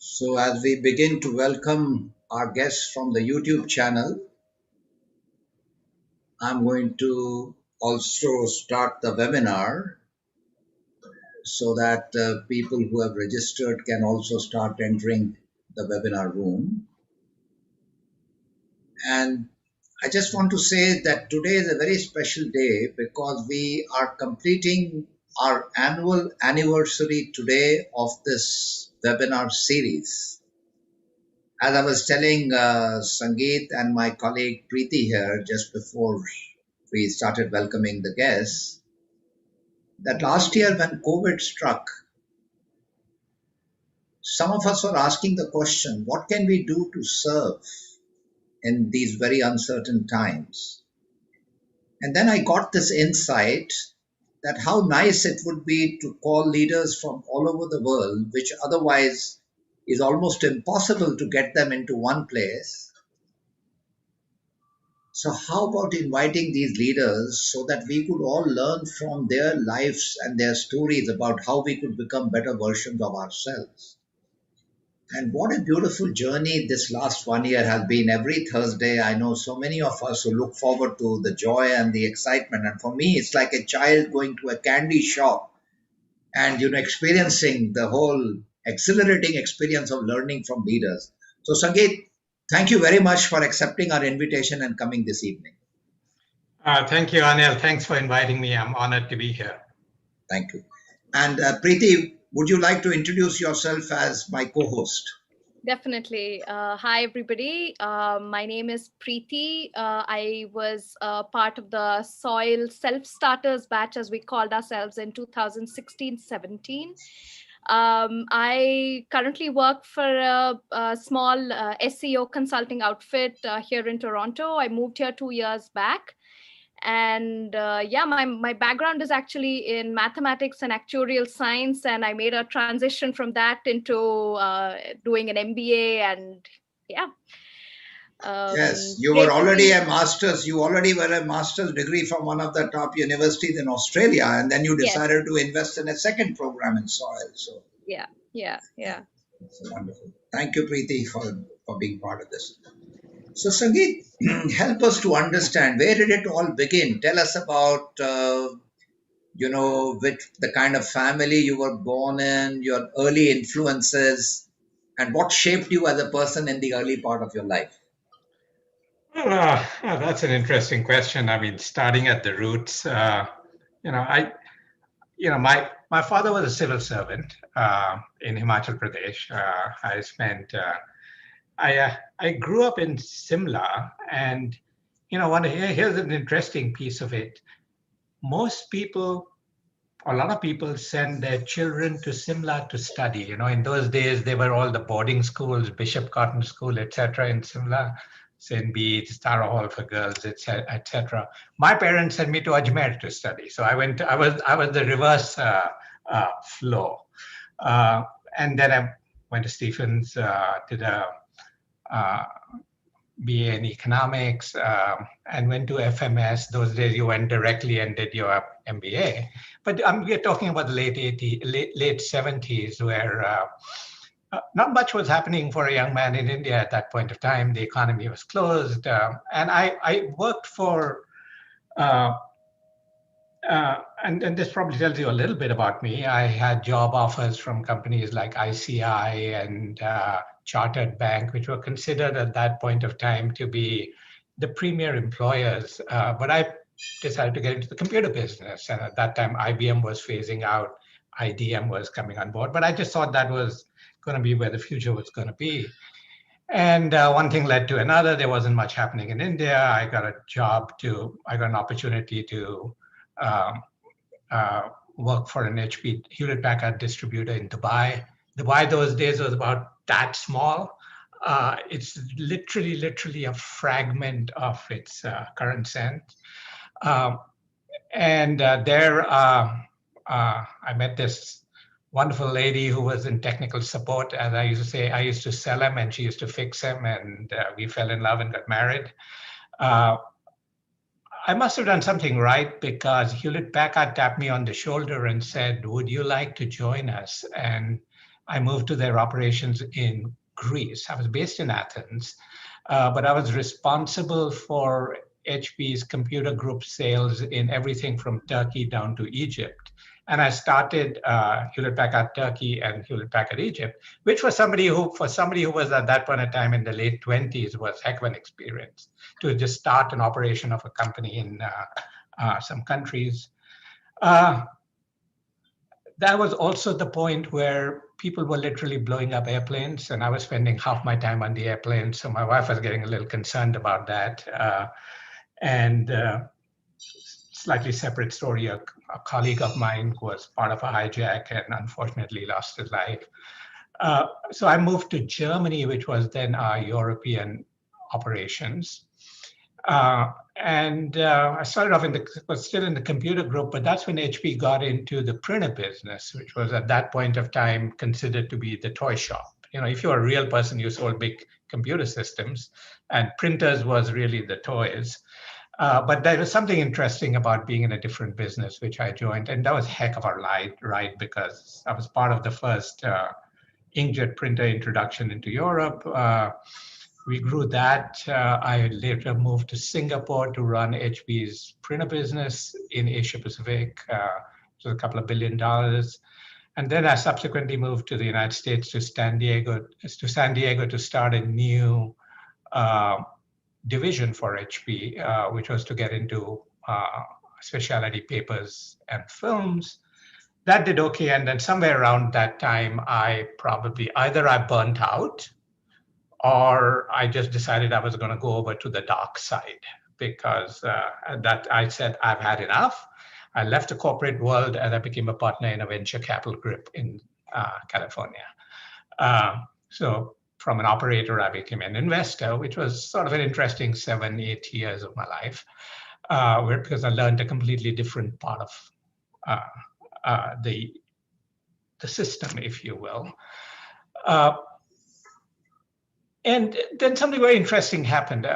So as we begin to welcome our guests from the YouTube channel, I'm going to also start the webinar so that people who have registered can also start entering the webinar room. And I just want to say that today is a very special day because we are completing our annual anniversary today of this webinar series. As I was telling Sangeet and my colleague Preeti here just before we started welcoming the guests, that last year when COVID struck, some of us were asking the question, what can we do to serve in these very uncertain times? And then I got this insight that how nice it would be to call leaders from all over the world, which otherwise is almost impossible to get them into one place. So how about inviting these leaders so that we could all learn from their lives and their stories about how we could become better versions of ourselves? And what a beautiful journey this last 1 year has been. Every Thursday, I know so many of us who look forward to the joy and the excitement. And for me, it's like a child going to a candy shop and experiencing the whole exhilarating experience of learning from leaders. So, Sangeet, thank you very much for accepting our invitation and coming this evening. Thank you, Anil. Thanks for inviting me. I'm honored to be here. Thank you. And Preeti, would you like to introduce yourself as my co-host? Definitely. Hi, everybody. My name is Preeti. I was part of the SOIL self-starters batch, as we called ourselves, in 2016-17. I currently work for a small SEO consulting outfit here in Toronto. I moved here 2 years back. And my background is actually in mathematics and actuarial science, and I made a transition from that into doing an MBA. And yes, you were already a master's. You already were a master's degree from one of the top universities in Australia, and then you decided to invest in a second program in SOIL. So yeah. It's wonderful. Thank you, Preeti, for being part of this. So, Sangeet, help us to understand, where did it all begin? Tell us about, with the kind of family you were born in, your early influences, and what shaped you as a person in the early part of your life. That's an interesting question. I mean, starting at the roots, my father was a civil servant in Himachal Pradesh. I grew up in Simla, and here's an interesting piece of it. A lot of people send their children to Simla to study. In those days, they were all the boarding schools, Bishop Cotton School, etc. in Simla, St. Bede's, Tara Hall for girls, etc. My parents sent me to Ajmer to study, so I was the reverse flow, and then I went to Stephens, did a BA in economics, and went to FMS. Those days you went directly and did your MBA. But we're talking about the late 70s, where not much was happening for a young man in India at that point of time. The economy was closed. And I worked for, and this probably tells you a little bit about me. I had job offers from companies like ICI and Chartered Bank, which were considered at that point of time to be the premier employers. But I decided to get into the computer business. And at that time, IBM was phasing out, IDM was coming on board. But I just thought that was going to be where the future was going to be. And one thing led to another. There wasn't much happening in India. I got an opportunity to work for an HP Hewlett Packard distributor in Dubai. Dubai those days was about that small. It's literally a fragment of its current sense. Um, and there, I met this wonderful lady who was in technical support. As I used to say, I used to sell him and she used to fix him, and we fell in love and got married. Uh, I must have done something right because Hewlett Packard tapped me on the shoulder and said, "Would you like to join us?" And I moved to their operations in Greece. I was based in Athens, but I was responsible for HP's computer group sales in everything from Turkey down to Egypt. And I started Hewlett Packard Turkey and Hewlett Packard Egypt, which was for somebody who was at that point in time in the late 20s, was heck of an experience to just start an operation of a company in some countries. Uh, that was also the point where people were literally blowing up airplanes, and I was spending half my time on the airplane. So my wife was getting a little concerned about that. And slightly separate story, a colleague of mine was part of a hijack and unfortunately lost his life. So I moved to Germany, which was then our European operations. I started off was still in the computer group, but that's when HP got into the printer business, which was at that point of time considered to be the toy shop. You know, if you're a real person, you sold big computer systems, and printers was really the toys. But there was something interesting about being in a different business, which I joined, and that was a heck of a ride because I was part of the first inkjet printer introduction into Europe. We grew that. I later moved to Singapore to run HP's printer business in Asia Pacific. It was a couple of $1 billion. And then I subsequently moved to the United States to San Diego to start a new division for HP, which was to get into specialty papers and films. That did okay. And then somewhere around that time, I burnt out, or I just decided I was going to go over to the dark side because that I said, I've had enough. I left the corporate world and I became a partner in a venture capital group in California. So from an operator, I became an investor, which was sort of an interesting 7-8 years of my life, because I learned a completely different part of the system, if you will. And then something very interesting happened.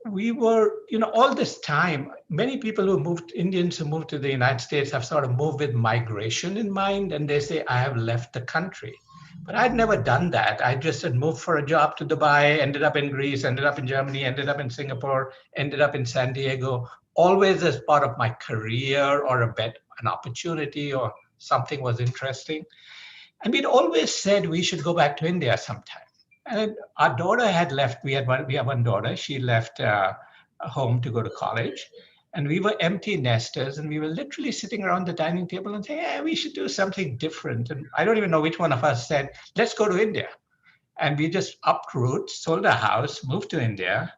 We were, all this time, many people Indians who moved to the United States have sort of moved with migration in mind, and they say, I have left the country. But I'd never done that. I just had moved for a job to Dubai, ended up in Greece, ended up in Germany, ended up in Singapore, ended up in San Diego, always as part of my career or an opportunity or something was interesting. And we'd always said we should go back to India sometime. And our daughter had left. We have one daughter. She left home to go to college. And we were empty nesters. And we were literally sitting around the dining table and saying, yeah, we should do something different. And I don't even know which one of us said, let's go to India. And we just upped roots, sold our house, moved to India.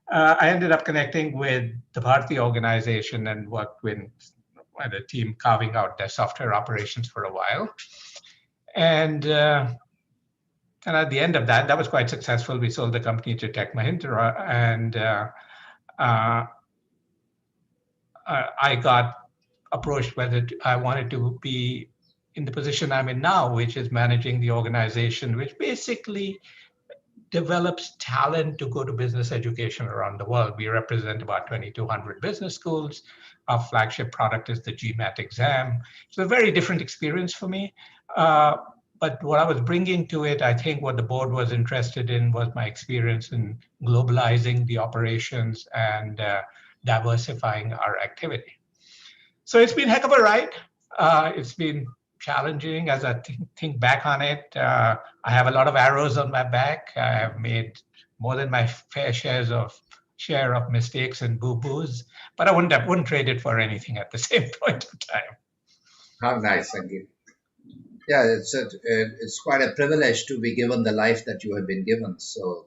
I ended up connecting with the Bharti organization and worked with the team carving out their software operations for a while. And at the end of that was quite successful. We sold the company to Tech Mahindra, and I got approached whether I wanted to be in the position I'm in now, which is managing the organization, which basically develops talent to go to business education around the world. We represent about 2,200 business schools. Our flagship product is the GMAT exam. It's a very different experience for me. But what I was bringing to it, I think what the board was interested in was my experience in globalizing the operations and diversifying our activity. So it's been a heck of a ride. It's been challenging as I think back on it. I have a lot of arrows on my back. I have made more than my fair share of mistakes and boo-boos, but I wouldn't trade it for anything at the same point of time. How nice, Sangeet. Yeah, it's quite a privilege to be given the life that you have been given. So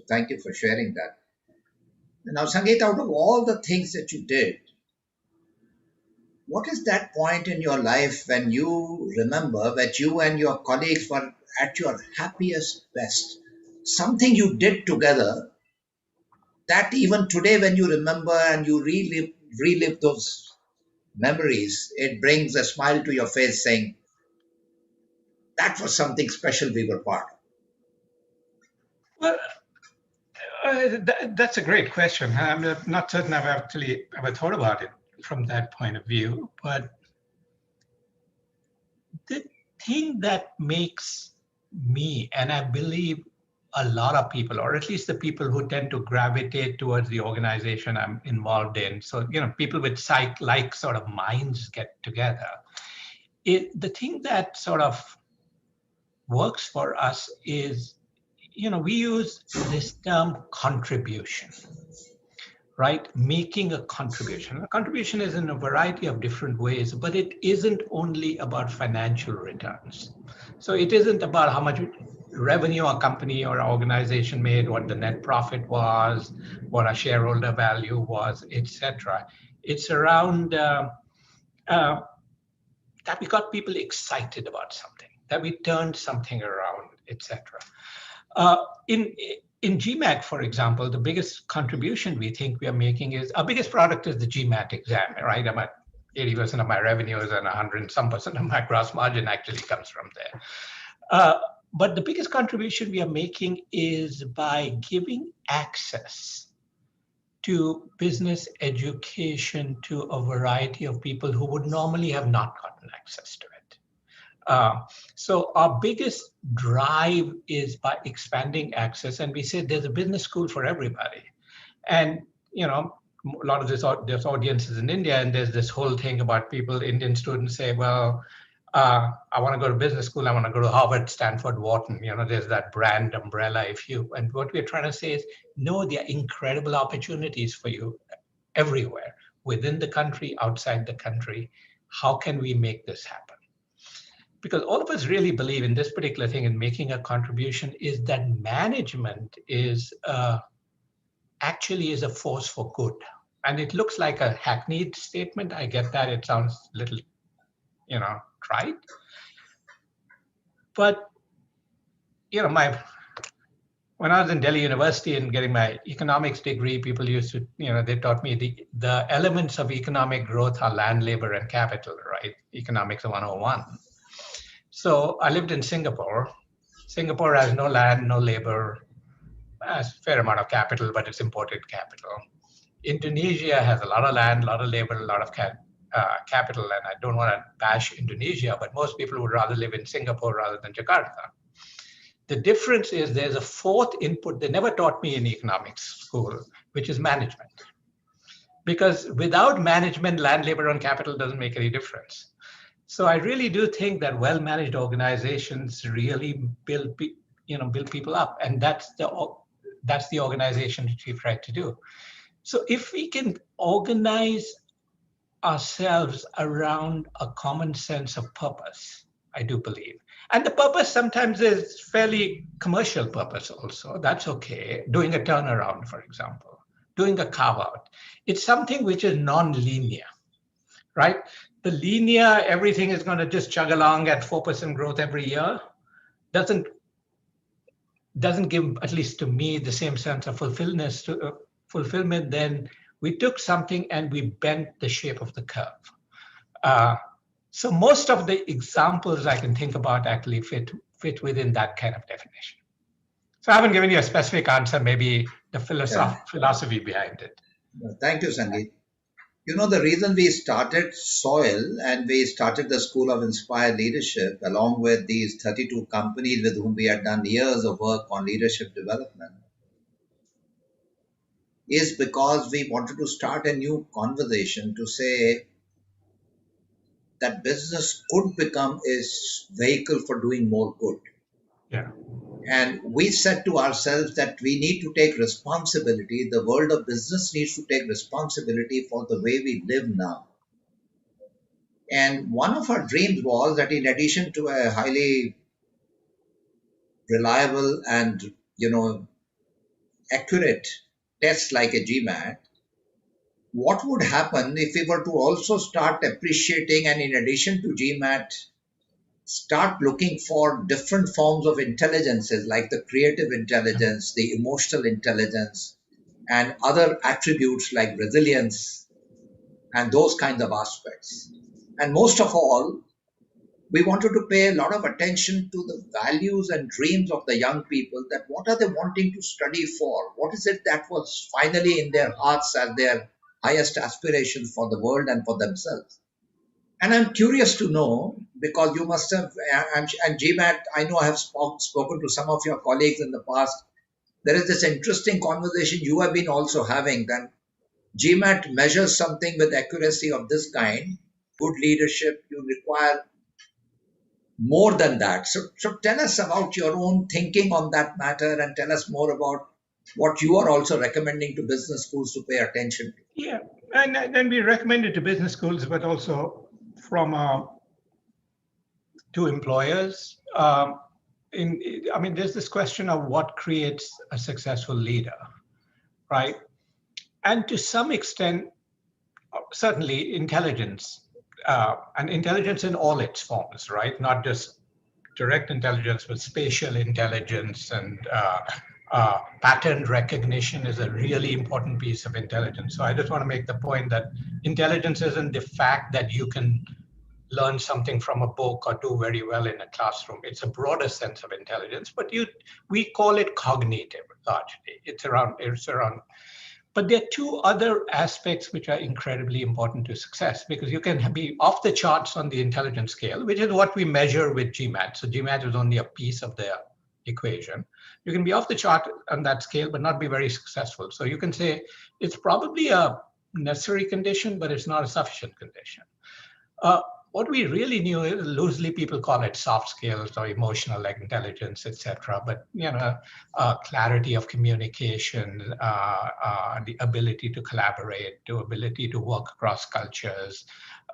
thank you for sharing that. Now, Sangeet, out of all the things that you did, what is that point in your life when you remember that you and your colleagues were at your happiest best? something you did together that even today, when you remember and you relive those memories, it brings a smile to your face saying, that was something special we were part of. Well, that's a great question. I'm not certain I've actually ever thought about it from that point of view, but the thing that makes me, and I believe a lot of people, or at least the people who tend to gravitate towards the organization I'm involved in, so people with psych-like sort of minds get together. The thing that sort of works for us is, we use this term contribution, right? Making a contribution. A contribution is in a variety of different ways, but it isn't only about financial returns. So it isn't about how much revenue a company or organization made, what the net profit was, what a shareholder value was, etc. It's around that we got people excited about something, that we turned something around, etc. In GMAC, for example, the biggest contribution we think we are making is our biggest product is the GMAT exam, right? I'm at 80% of my revenues and 100 and some percent of my gross margin actually comes from there. But the biggest contribution we are making is by giving access to business education to a variety of people who would normally have not gotten access to it. So our biggest drive is by expanding access, and we say there's a business school for everybody. And a lot of this audience is in India, and there's this whole thing about Indian students say, well, I want to go to business school, I want to go to Harvard, Stanford, Wharton, there's that brand umbrella, and what we're trying to say is, no, there are incredible opportunities for you everywhere, within the country, outside the country. How can we make this happen? Because all of us really believe in this particular thing, in making a contribution, is that management is actually is a force for good. And it looks like a hackneyed statement. I get that. It sounds a little, trite. But, when I was in Delhi University and getting my economics degree, people used to, they taught me the elements of economic growth are land, labor, and capital, right? Economics 101. So I lived in Singapore. Singapore has no land, no labor, has a fair amount of capital, but it's imported capital. Indonesia has a lot of land, a lot of labor, a lot of capital, and I don't want to bash Indonesia, but most people would rather live in Singapore rather than Jakarta. The difference is there's a fourth input they never taught me in economics school, which is management. Because without management, land, labor, and capital doesn't make any difference. So I really do think that well-managed organizations really build people up, and that's the organization that we've tried to do. So if we can organize ourselves around a common sense of purpose, I do believe. And the purpose sometimes is fairly commercial purpose also. That's okay. Doing a turnaround, for example, doing a carve out. It's something which is non-linear, right? The linear, everything is going to just chug along at 4% growth every year, doesn't give, at least to me, the same sense of fulfillment. Then we took something and we bent the shape of the curve. So most of the examples I can think about actually fit within that kind of definition. So I haven't given you a specific answer, maybe the philosophy behind it. Thank you, Sangeet. The reason we started SOIL and we started the School of Inspired Leadership along with these 32 companies with whom we had done years of work on leadership development is because we wanted to start a new conversation to say that business could become a vehicle for doing more good. Yeah. And we said to ourselves that we need to take responsibility. The world of business needs to take responsibility for the way we live now. And one of our dreams was that in addition to a highly reliable and, accurate test like a GMAT, what would happen if we were to also start appreciating, and in addition to GMAT, start looking for different forms of intelligences like the creative intelligence, the emotional intelligence, and other attributes like resilience and those kinds of aspects. And most of all, we wanted to pay a lot of attention to the values and dreams of the young people, that what are they wanting to study for? What is it that was finally in their hearts as their highest aspirations for the world and for themselves? And I'm curious to know, because you must have, and GMAT, I know I have spoken to some of your colleagues in the past. There is this interesting conversation you have been also having, that GMAT measures something with accuracy of this kind. Good leadership, you require more than that. So tell us about your own thinking on that matter, and tell us more about what you are also recommending to business schools to pay attention to. Yeah, and we recommend it to business schools, but also from to employers. I mean, there's this question of what creates a successful leader, right? And to some extent, certainly intelligence, and intelligence in all its forms, right? Not just direct intelligence, but spatial intelligence and pattern recognition is a really important piece of intelligence. So I just want to make the point that intelligence isn't the fact that you can learn something from a book or do very well in a classroom. It's a broader sense of intelligence, but we call it cognitive largely. It's around. But there are two other aspects which are incredibly important to success, because you can be off the charts on the intelligence scale, which is what we measure with GMAT. So GMAT is only a piece of the equation. You can be off the chart on that scale, but not be very successful. So you can say it's probably a necessary condition, but it's not a sufficient condition. What we really knew, loosely people call it soft skills or emotional like intelligence, etc. But clarity of communication, the ability to collaborate, the ability to work across cultures,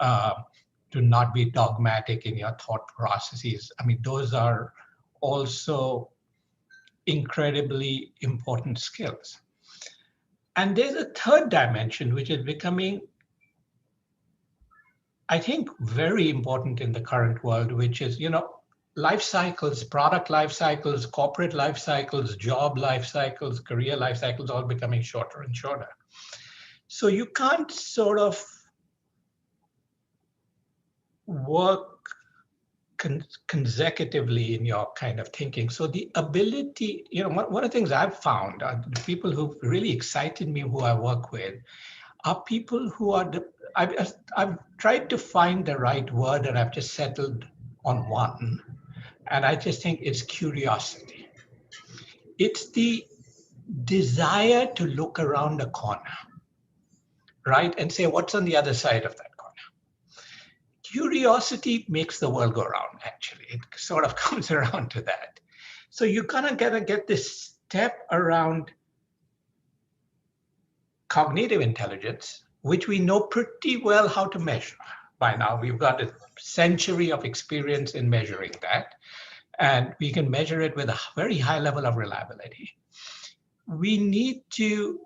to not be dogmatic in your thought processes. I mean, those are also incredibly important skills. And there's a third dimension, which is becoming, I think, very important in the current world, which is, life cycles, product life cycles, corporate life cycles, job life cycles, career life cycles, all becoming shorter and shorter. So you can't sort of work consecutively in your kind of thinking. So the ability, one of the things I've found, the people who really excited me, who I work with, are people who are, I've tried to find the right word, and I've just settled on one. And I just think it's curiosity. It's the desire to look around a corner, right? And say, what's on the other side of that corner? Curiosity makes the world go round, actually. It sort of comes around to that. So you kind of gotta get this step around cognitive intelligence, which we know pretty well how to measure by now. We've got a century of experience in measuring that, and we can measure it with a very high level of reliability. We need to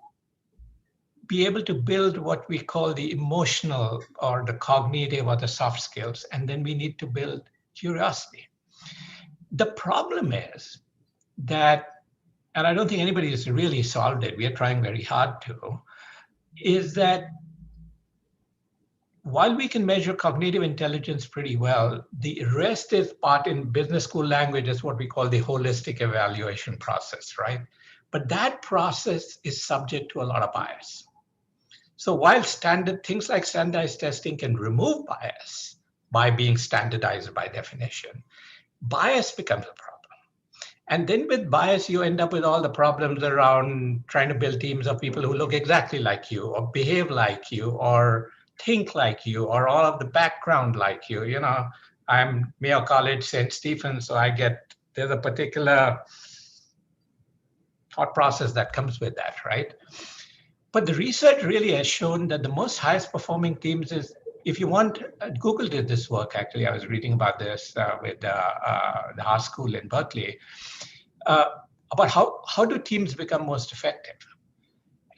be able to build what we call the emotional or the cognitive or the soft skills, and then we need to build curiosity. The problem is that, and I don't think anybody has really solved it, we are trying very hard to, is that while we can measure cognitive intelligence pretty well, the rest is part in business school language is what we call the holistic evaluation process, right? But that process is subject to a lot of bias. So while things like standardized testing can remove bias by being standardized by definition, bias becomes a problem. And then with bias, you end up with all the problems around trying to build teams of people who look exactly like you, or behave like you, or think like you, or all of the background like you. I'm Mayo College, St. Stephen's, so there's a particular thought process that comes with that, right? But the research really has shown that the most highest performing teams is, if you want, Google did this work, actually. I was reading about this with the Haas School in Berkeley, about how do teams become most effective.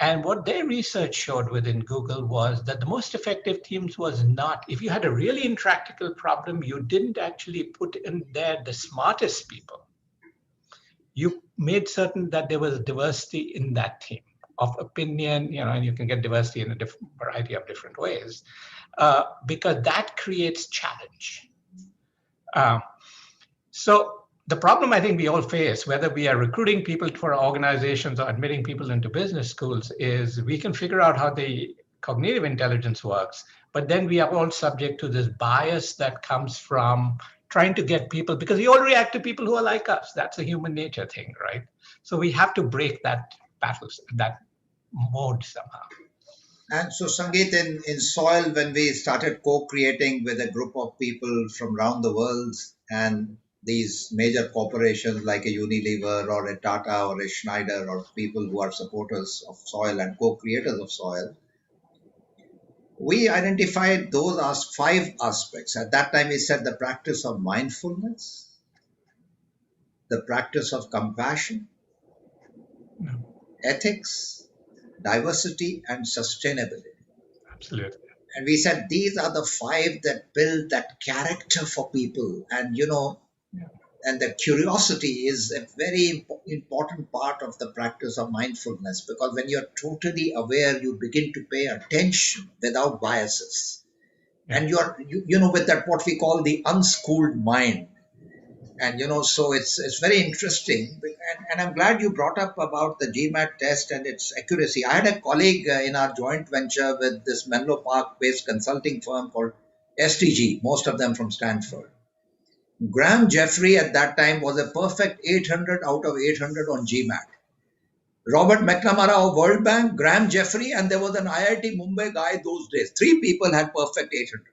And what their research showed within Google was that the most effective teams was not, if you had a really intractable problem, you didn't actually put in there the smartest people. You made certain that there was diversity in that team of opinion, and you can get diversity in a variety of different ways, because that creates challenge. So the problem I think we all face, whether we are recruiting people for organizations or admitting people into business schools, is we can figure out how the cognitive intelligence works, but then we are all subject to this bias that comes from trying to get people, because we all react to people who are like us. That's a human nature thing, right? So we have to break that that mode somehow. And so, Sangeet, in SOIL, when we started co-creating with a group of people from around the world, and these major corporations like a Unilever or a Tata or a Schneider, or people who are supporters of SOIL and co-creators of SOIL, we identified those as 5 aspects. At that time, we said the practice of mindfulness, the practice of compassion, ethics, diversity, and sustainability. Absolutely. And we said these are the 5 that build that character for people. And, and the curiosity is a very important part of the practice of mindfulness, because when you're totally aware, you begin to pay attention without biases. And you're, with that, what we call the unschooled mind. And, so it's very interesting. And I'm glad you brought up about the GMAT test and its accuracy. I had a colleague in our joint venture with this Menlo Park-based consulting firm called STG, most of them from Stanford. Graham Jeffrey at that time was a perfect 800 out of 800 on GMAT. Robert McNamara of World Bank, Graham Jeffrey, and there was an IIT Mumbai guy those days. 3 people had perfect 800.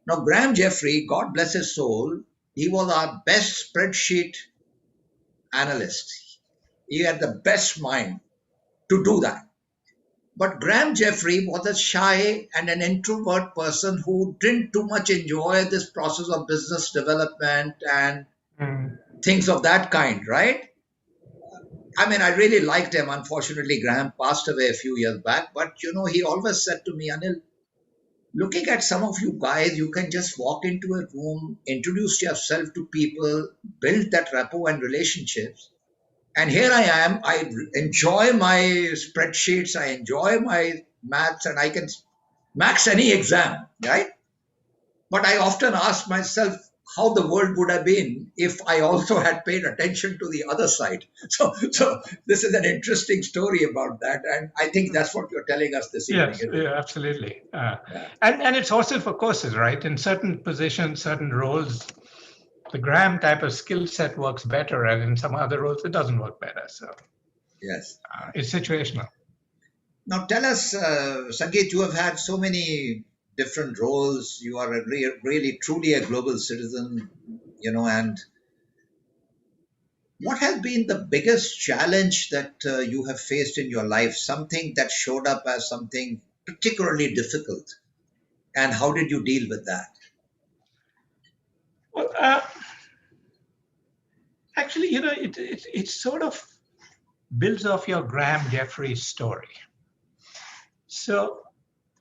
Now, Graham Jeffrey, God bless his soul, he was our best spreadsheet analyst. He had the best mind to do that. But Graham Jeffrey was a shy and an introvert person who didn't too much enjoy this process of business development and things of that kind, right? I mean, I really liked him. Unfortunately, Graham passed away a few years back. But, he always said to me, Anil, looking at some of you guys, you can just walk into a room, introduce yourself to people, build that rapport and relationships. And here I am, I enjoy my spreadsheets, I enjoy my maths, and I can max any exam, right? But I often ask myself how the world would have been if I also had paid attention to the other side. So this is an interesting story about that. And I think that's what you're telling us this evening. Yes, yeah, absolutely. And it's also for courses, right? In certain positions, certain roles, the Graham type of skill set works better, and in some other roles, it doesn't work better. So yes, it's situational. Now tell us, Sangeet, you have had so many different roles. You are really, truly a global citizen, and what has been the biggest challenge that you have faced in your life? Something that showed up as something particularly difficult, and how did you deal with that? Well, actually, it sort of builds off your Graham Jeffrey story. So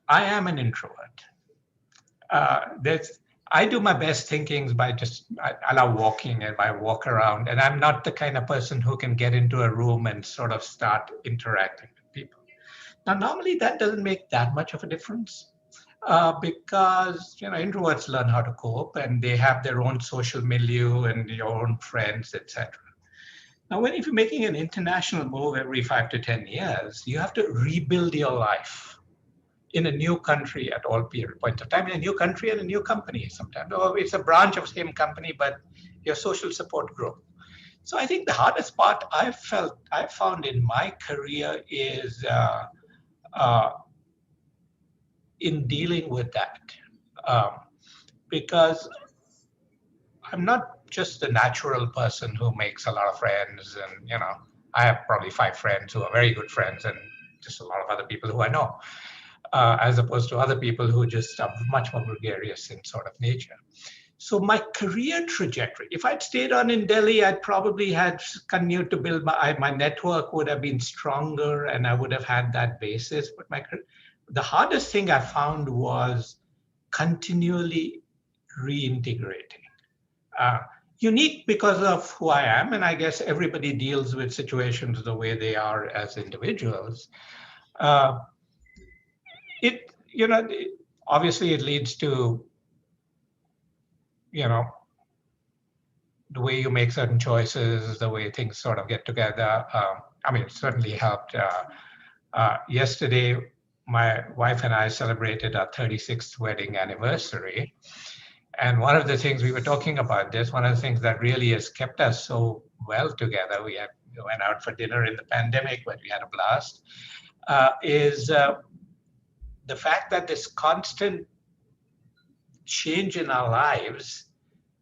I am an introvert. I do my best thinkings by I love walking and I walk around, and I'm not the kind of person who can get into a room and sort of start interacting with people. Now, normally that doesn't make that much of a difference because introverts learn how to cope and they have their own social milieu and your own friends, etc. Now, if you're making an international move every 5 to 10 years, you have to rebuild your life in a new country at all points of time, in a new country and a new company sometimes. Or it's a branch of the same company, but your social support group. So I think the hardest part I found in my career is in dealing with that. Because I'm not just a natural person who makes a lot of friends, and I have probably 5 friends who are very good friends and just a lot of other people who I know. As opposed to other people who just are much more gregarious in sort of nature. So my career trajectory, if I'd stayed on in Delhi, I'd probably had continued to build my network would have been stronger and I would have had that basis. But the hardest thing I found was continually reintegrating. Uh, Unique because of who I am, and I guess everybody deals with situations the way they are as individuals. Uh, it, obviously it leads to, you know, the way you make certain choices, the way things sort of get together. I mean, it certainly helped. Yesterday, my wife and I celebrated our 36th wedding anniversary. And one of the things we were talking about this, one of the things that really has kept us so well together, we went out for dinner in the pandemic, but we had a blast, is the fact that this constant change in our lives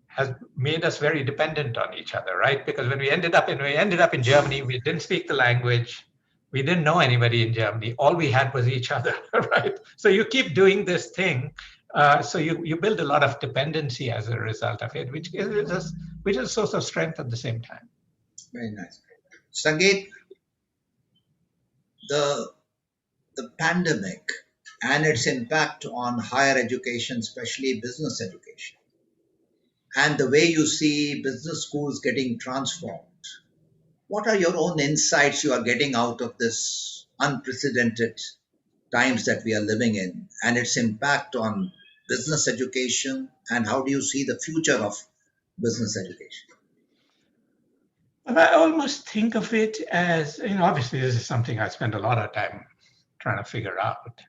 has made us very dependent on each other, right? Because when we ended up in Germany, we didn't speak the language. We didn't know anybody in Germany. All we had was each other, right? So you keep doing this thing. So you build a lot of dependency as a result of it, which is a source of strength at the same time. Very nice. Sangeet, the pandemic and its impact on higher education, especially business education, and the way you see business schools getting transformed. What are your own insights you are getting out of this unprecedented times that we are living in and its impact on business education, and how do you see the future of business education? But I almost think of it as, obviously this is something I spend a lot of time trying to figure out.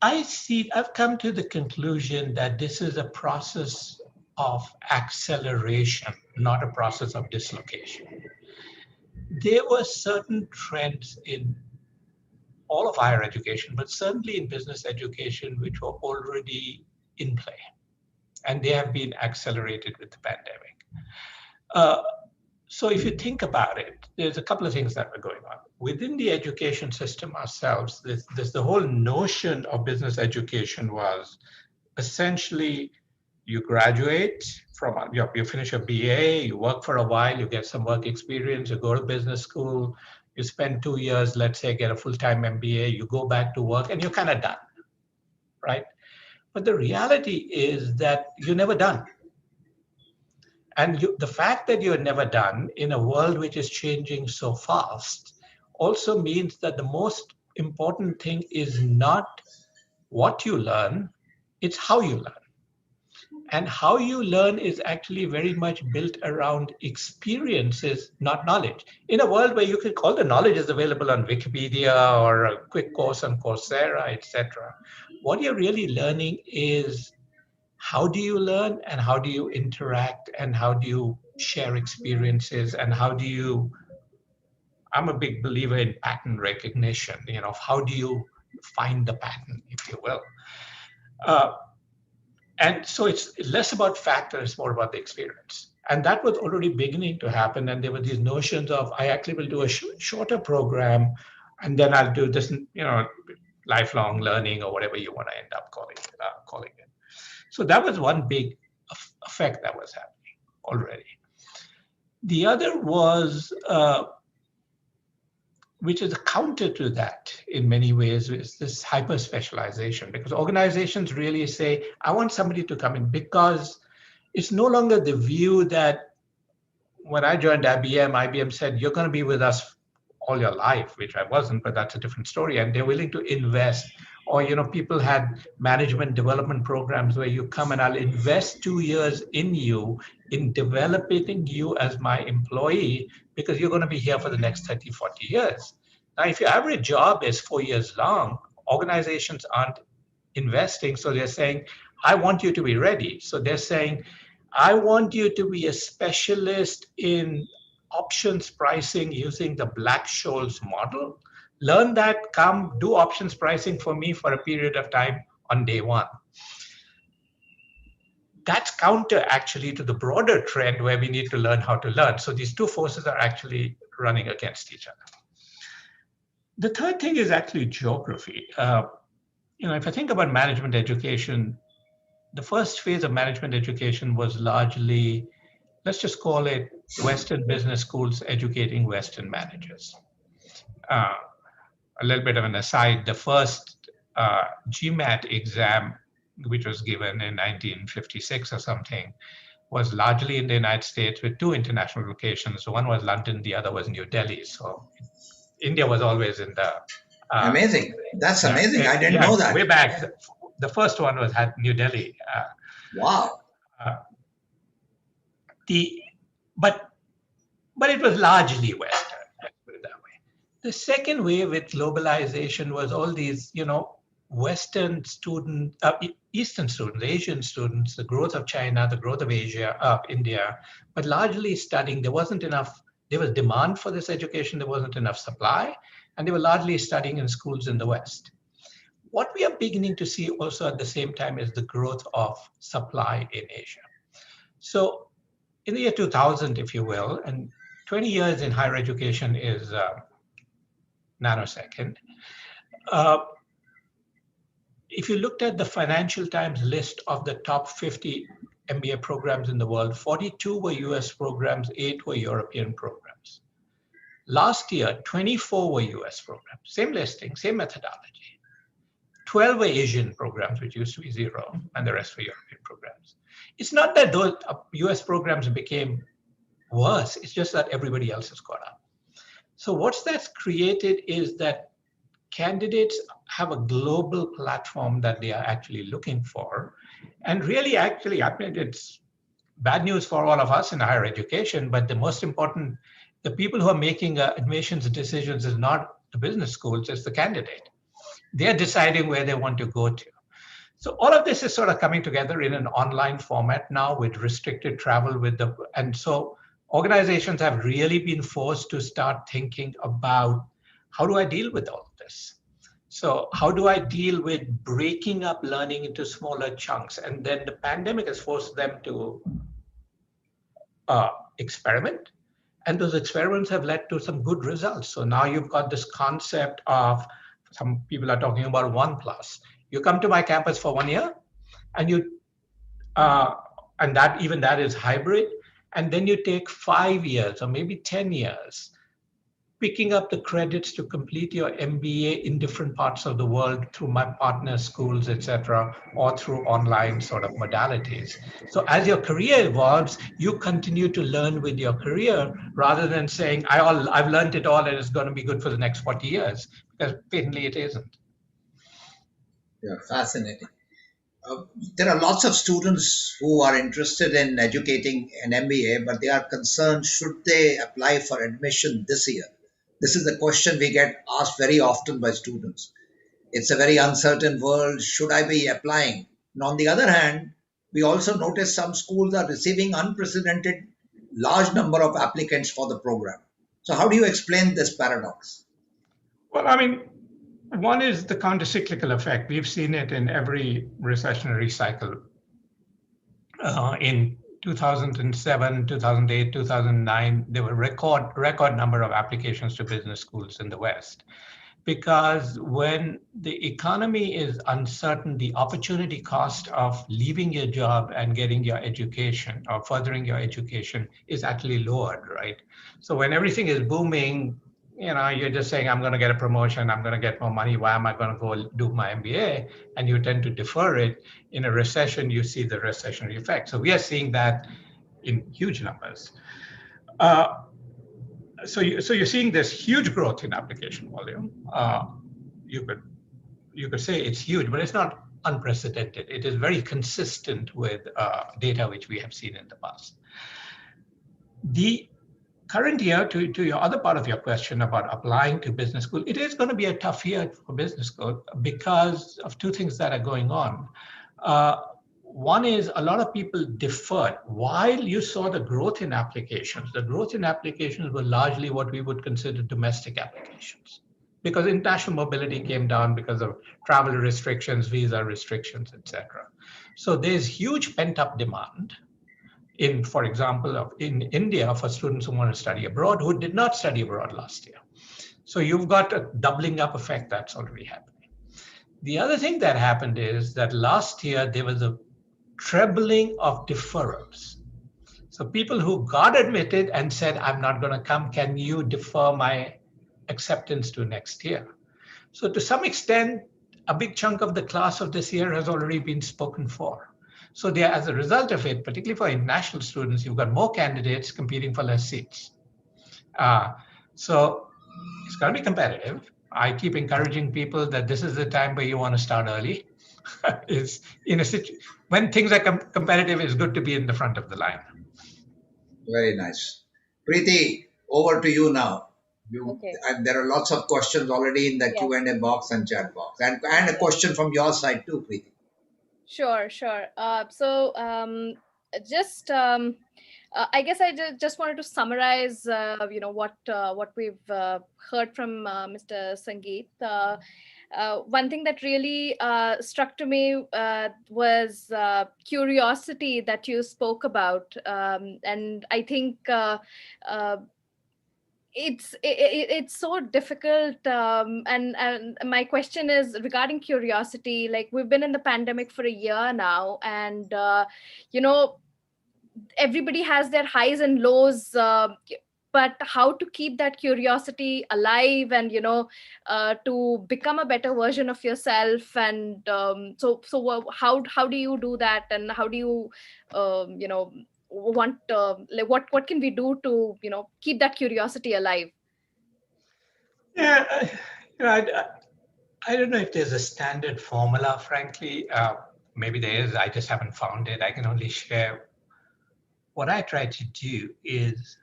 I've come to the conclusion that this is a process of acceleration, not a process of dislocation. There were certain trends in all of higher education, but certainly in business education, which were already in play. And they have been accelerated with the pandemic. So if you think about it, there's a couple of things that were going on. Within the education system ourselves, there's the whole notion of business education was essentially you graduate from, you finish a BA, you work for a while, you get some work experience, you go to business school, you spend 2 years, let's say, get a full-time MBA, you go back to work, and you're kind of done, right? But the reality is that you're never done. And the fact that you're never done in a world which is changing so fast also means that the most important thing is not what you learn, it's how you learn. And how you learn is actually very much built around experiences, not knowledge. In a world where you can all the knowledge is available on Wikipedia or a quick course on Coursera, etc., what you're really learning is how do you learn and how do you interact and how do you share experiences and how do you, I'm a big believer in pattern recognition, how do you find the pattern, if you will. And so it's less about factors, more about the experience. And that was already beginning to happen. And there were these notions of, I actually will do a shorter program and then I'll do this, lifelong learning or whatever you want to end up calling it. So that was one big effect that was happening already. The other was, which is a counter to that in many ways, is this hyper specialization, because organizations really say, I want somebody to come in, because it's no longer the view that when I joined IBM said, you're going to be with us all your life, which I wasn't, but that's a different story. And they're willing to invest. Or, people had management development programs where you come and I'll invest 2 years in you, in developing you as my employee, because you're going to be here for the next 30, 40 years. Now, if your average job is 4 years long, organizations aren't investing. So they're saying, I want you to be ready. So they're saying, I want you to be a specialist in options pricing using the Black-Scholes model. Learn that, come do options pricing for me for a period of time on day one. That's counter actually to the broader trend where we need to learn how to learn. So these two forces are actually running against each other. The third thing is actually geography. If I think about management education, the first phase of management education was largely, let's just call it Western business schools educating Western managers. A little bit of an aside, the first GMAT exam, which was given in 1956 or something, was largely in the United States with two international locations. One was London, the other was New Delhi. So India was always in the Amazing. That's amazing. I didn't yeah, know that. way back. The first one was at New Delhi. Wow. But it was largely Western, let's put it that way. The second wave with globalization was all these, Western students, Eastern students, Asian students, the growth of China, the growth of Asia, India, but largely studying. There wasn't enough, there was demand for this education, there wasn't enough supply, and they were largely studying in schools in the West. What we are beginning to see also at the same time is the growth of supply in Asia. So in the year 2000, if you will, and 20 years in higher education is nanosecond. If you looked at the Financial Times list of the top 50 MBA programs in the world, 42 were US programs, 8 were European programs. Last year, 24 were US programs, same listing, same methodology. 12 were Asian programs, which used to be 0, and the rest were European programs. It's not that those US programs became worse, it's just that everybody else has caught up. So what's that's created is that candidates have a global platform that they are actually looking for. And really, actually, I mean, it's bad news for all of us in higher education, but the most important, the people who are making admissions decisions is not the business schools, it's the candidate. They're deciding where they want to go to. So all of this is sort of coming together in an online format now with restricted travel and so organizations have really been forced to start thinking about how do I deal with all of this? So how do I deal with breaking up learning into smaller chunks? And then the pandemic has forced them to experiment. And those experiments have led to some good results. So now you've got this concept of, some people are talking about 1+. You come to my campus for 1 year, and that is hybrid, and then you take 5 years or maybe 10 years, picking up the credits to complete your MBA in different parts of the world through my partner schools, etc., or through online sort of modalities. So as your career evolves, you continue to learn with your career rather than saying, I've learned it all and it's going to be good for the next 40 years, because patently it isn't. Yeah, fascinating. There are lots of students who are interested in educating an MBA, but they are concerned, should they apply for admission this year? This is the question we get asked very often by students. It's a very uncertain world. Should I be applying? And on the other hand, we also notice some schools are receiving unprecedented large number of applicants for the program. So how do you explain this paradox? Well, I mean, one is the countercyclical effect. We've seen it in every recessionary cycle. In 2007, 2008, 2009, there were record number of applications to business schools in the West. Because when the economy is uncertain, the opportunity cost of leaving your job and getting your education or furthering your education is actually lowered, right? So when everything is booming, you're just saying, I'm going to get a promotion, I'm going to get more money, why am I going to go do my MBA? And you tend to defer it. In a recession, you see the recessionary effect. So we are seeing that in huge numbers. So you're seeing this huge growth in application volume. You could say it's huge, but it's not unprecedented. It is very consistent with data which we have seen in the past. The current year, to your other part of your question about applying to business school, it is going to be a tough year for business school because of two things that are going on. One is a lot of people deferred. While you saw the growth in applications, the growth in applications were largely what we would consider domestic applications, because international mobility came down because of travel restrictions, visa restrictions, etc. So there's huge pent-up demand for example, in India for students who want to study abroad, who did not study abroad last year. So you've got a doubling up effect that's already happening. The other thing that happened is that last year there was a trebling of deferrals. So people who got admitted and said, I'm not going to come, can you defer my acceptance to next year? So to some extent, a big chunk of the class of this year has already been spoken for. So there, as a result of it, particularly for international students, you've got more candidates competing for less seats. So it's going to be competitive. I keep encouraging people that this is the time where you want to start early. It's in a when things are competitive, it's good to be in the front of the line. Very nice. Preeti, over to you now. Okay. There are lots of questions already in the Yes. Q&A box and chat box. And a question from your side too, Preeti. Sure. I guess I just wanted to summarize, what we've heard from Mr. Sangeet. One thing that really struck to me was curiosity that you spoke about, and I think it's so difficult, and my question is regarding curiosity. Like, we've been in the pandemic for a year now, and you know everybody has their highs and lows, but how to keep that curiosity alive, and to become a better version of yourself. And how do you do that, and how do you want like what can we do to keep that curiosity alive? Yeah, I don't know if there's a standard formula, frankly. Maybe there is, I just haven't found it. I can only share what I try to do is,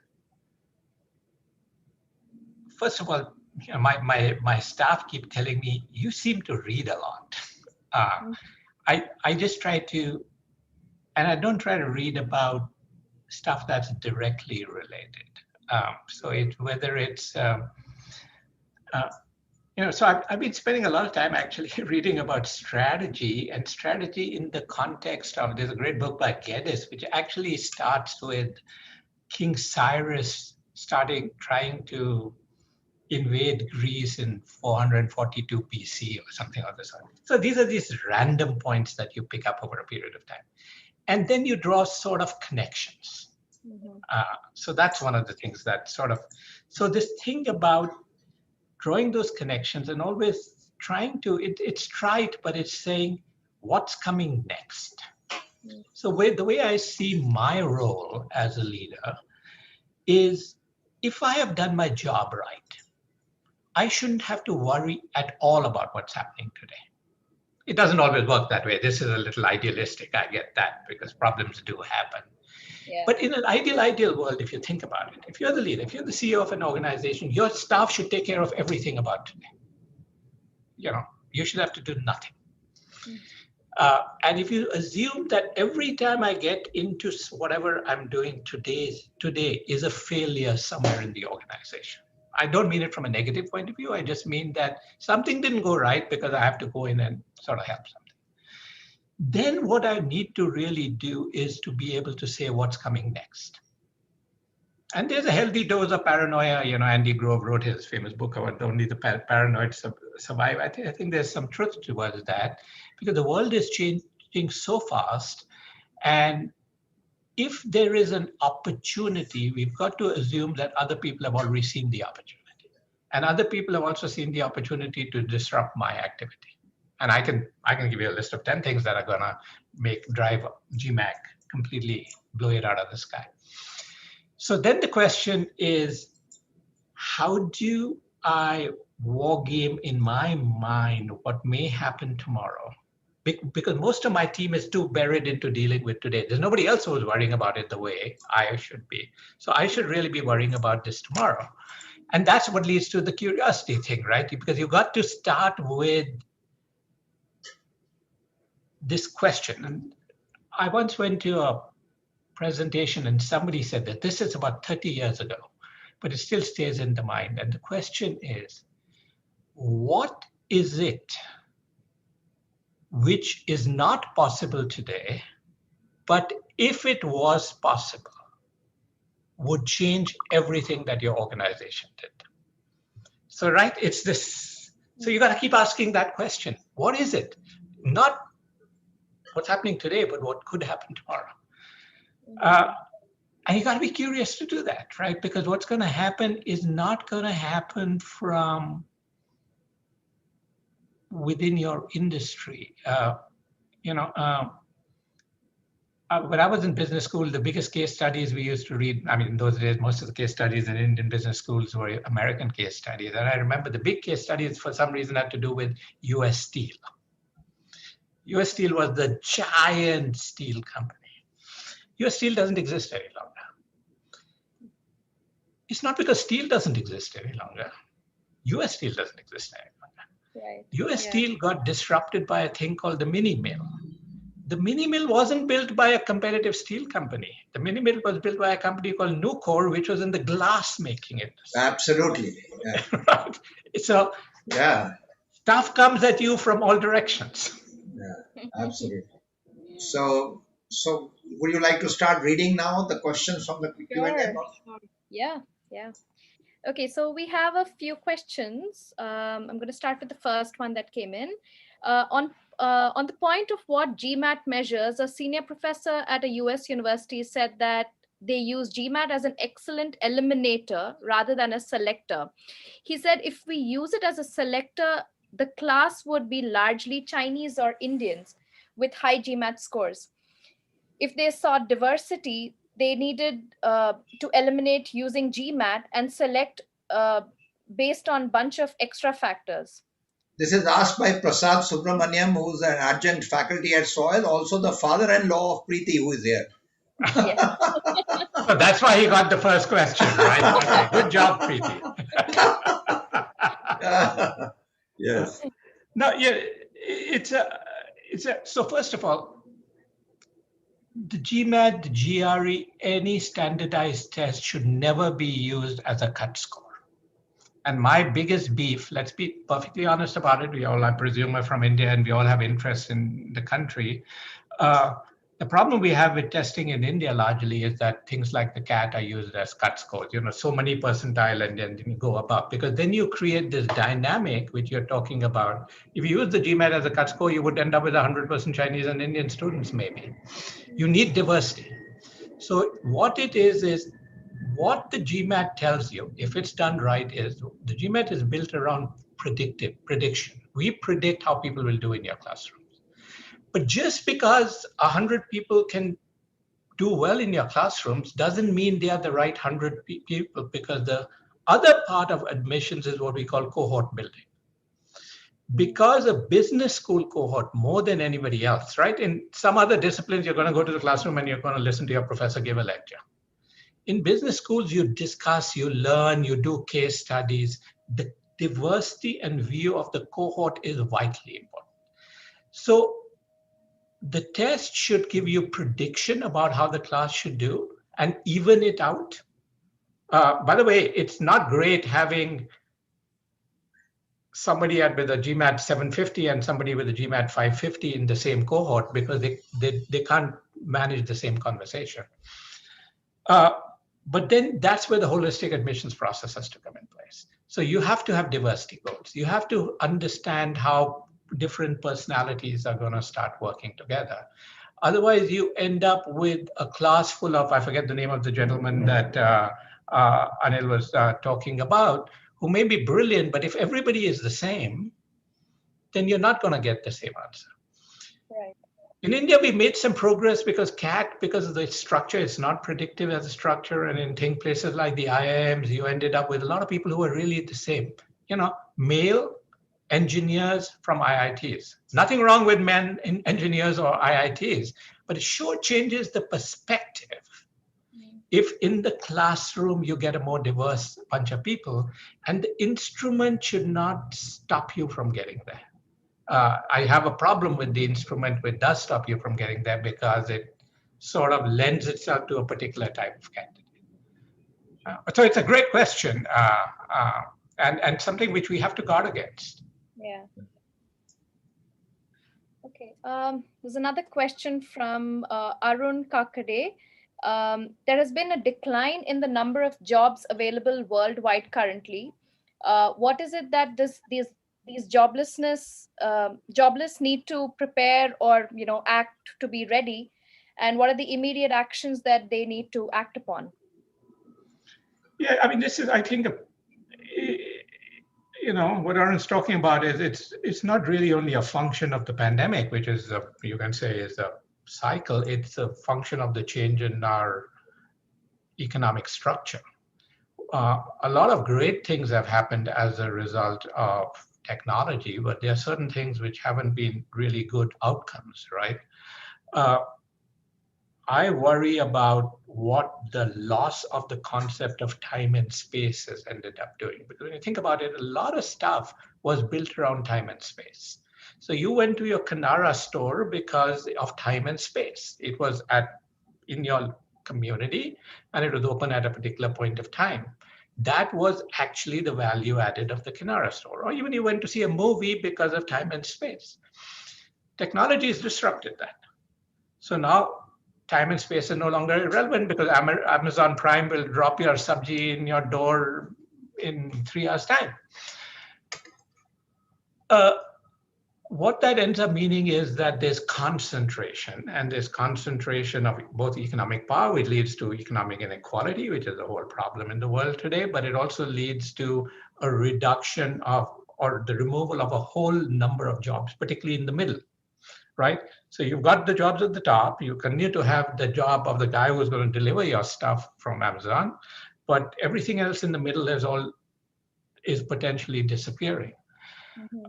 first of all, my staff keep telling me, you seem to read a lot. I just try to, and I don't try to read about stuff that's directly related. So whether it's, so I've been spending a lot of time actually reading about strategy, and strategy in the context of, there's a great book by Geddes, which actually starts with King Cyrus trying to invade Greece in 442 BC or something of the sort. So these are these random points that you pick up over a period of time. And then you draw sort of connections. Mm-hmm. So that's one of the things that so this thing about drawing those connections and always trying to, it's trite, but it's saying, what's coming next? Mm-hmm. So the way I see my role as a leader is, if I have done my job right, I shouldn't have to worry at all about what's happening today. It doesn't always work that way. This is a little idealistic. I get that, because problems do happen. Yeah. But in an ideal world, if you think about it, if you're the leader, if you're the CEO of an organization, your staff should take care of everything about today. You should have to do nothing. And if you assume that every time I get into whatever I'm doing today is a failure somewhere in the organization. I don't mean it from a negative point of view. I just mean that something didn't go right because I have to go in and sort of help something. Then what I need to really do is to be able to say what's coming next. And there's a healthy dose of paranoia. Andy Grove wrote his famous book about only the paranoid survive. I think there's some truth towards that, because the world is changing so fast. And if there is an opportunity, we've got to assume that other people have already seen the opportunity. And other people have also seen the opportunity to disrupt my activity. And I can give you a list of 10 things that are going to drive GMAC completely, blow it out of the sky. So then the question is, how do I war game in my mind what may happen tomorrow? Because most of my team is too buried into dealing with today. There's nobody else who's worrying about it the way I should be. So I should really be worrying about this tomorrow. And that's what leads to the curiosity thing, right? Because you've got to start with this question. And I once went to a presentation and somebody said that this is about 30 years ago, but it still stays in the mind. And the question is, what is it which is not possible today, but if it was possible, would change everything that your organization did? So, right, it's this. So you got to keep asking that question. What is it? Not what's happening today, but what could happen tomorrow. And you got to be curious to do that, right? Because what's going to happen is not going to happen from within your industry. When I was in business school, the biggest case studies we used to read, I mean, in those days, most of the case studies in Indian business schools were American case studies. And I remember the big case studies for some reason had to do with US Steel. US Steel was the giant steel company. US Steel doesn't exist any longer. It's not because steel doesn't exist any longer. US Steel doesn't exist any longer. Right. US Steel got disrupted by a thing called the mini mill. The mini mill wasn't built by a competitive steel company. The mini mill was built by a company called Nucor, which was in the glass making industry. Absolutely. Yeah. Right? So stuff comes at you from all directions. Yeah, absolutely. So would you like to start reading now the questions from the Q&A box? Sure. Yeah. Okay, so we have a few questions. I'm going to start with the first one that came in. On the point of what GMAT measures, a senior professor at a US university said that they use GMAT as an excellent eliminator rather than a selector. He said if we use it as a selector, the class would be largely Chinese or Indians with high GMAT scores. If they sought diversity, they needed to eliminate using GMAT and select based on bunch of extra factors. This is asked by Prasad Subramaniam, who's an adjunct faculty at SOIL, also the father-in-law of Preeti, who is here. Yes. So that's why he got the first question, right? Okay. Good job, Preeti. Yes. No, yeah, so first of all, the GMAT, the GRE, any standardized test should never be used as a cut score. And my biggest beef, let's be perfectly honest about it, we all, I presume, are from India and we all have interests in the country. The problem we have with testing in India largely is that things like the CAT are used as cut scores, so many percentile and then you go above, because then you create this dynamic which you're talking about. If you use the GMAT as a cut score, you would end up with 100% Chinese and Indian students maybe. You need diversity. So what it is what the GMAT tells you, if it's done right, is the GMAT is built around prediction. We predict how people will do in your classrooms. But just because 100 people can do well in your classrooms doesn't mean they are the right 100 people, because the other part of admissions is what we call cohort building. Because a business school cohort, more than anybody else, right? In some other disciplines, you're going to go to the classroom and you're going to listen to your professor give a lecture. In business schools, you discuss, you learn, you do case studies. The diversity and view of the cohort is vitally important. So the test should give you prediction about how the class should do and even it out. By the way, it's not great having somebody with a GMAT 750 and somebody with a GMAT 550 in the same cohort, because they can't manage the same conversation. But then that's where the holistic admissions process has to come in place. So you have to have diversity goals. You have to understand how different personalities are going to start working together. Otherwise, you end up with a class full of, I forget the name of the gentleman that Anil was talking about, who may be brilliant, but if everybody is the same, then you're not going to get the same answer. Right. In India, we made some progress because CAT, because of the structure, it's not predictive as a structure. And in places like the IIMs, you ended up with a lot of people who are really the same. Male engineers from IITs. Nothing wrong with men in engineers or IITs, but it sure changes the perspective. If in the classroom you get a more diverse bunch of people, and the instrument should not stop you from getting there. I have a problem with the instrument which does stop you from getting there, because it sort of lends itself to a particular type of candidate. So it's a great question, and something which we have to guard against. Yeah. Okay. There's another question from Arun Kakade. There has been a decline in the number of jobs available worldwide currently. What is it that these jobless need to prepare or act to be ready, and what are the immediate actions that they need to act upon? Yeah, I mean, this is, I think, what Arun's talking about is it's not really only a function of the pandemic, which is you can say is a cycle. It's a function of the change in our economic structure. A lot of great things have happened as a result of technology, but there are certain things which haven't been really good outcomes, right? I worry about what the loss of the concept of time and space has ended up doing. Because when you think about it, a lot of stuff was built around time and space. So you went to your Canara store because of time and space. It was in your community and it was open at a particular point of time. That was actually the value added of the Canara store. Or even you went to see a movie because of time and space. Technology has disrupted that. So now time and space are no longer irrelevant because Amazon Prime will drop your sabji in your door in 3 hours' time. What that ends up meaning is that there's concentration, and there's concentration of both economic power, which leads to economic inequality, which is a whole problem in the world today, but it also leads to a reduction of, or the removal of a whole number of jobs, particularly in the middle, right? So you've got the jobs at the top, you continue to have the job of the guy who's going to deliver your stuff from Amazon, but everything else in the middle is potentially disappearing.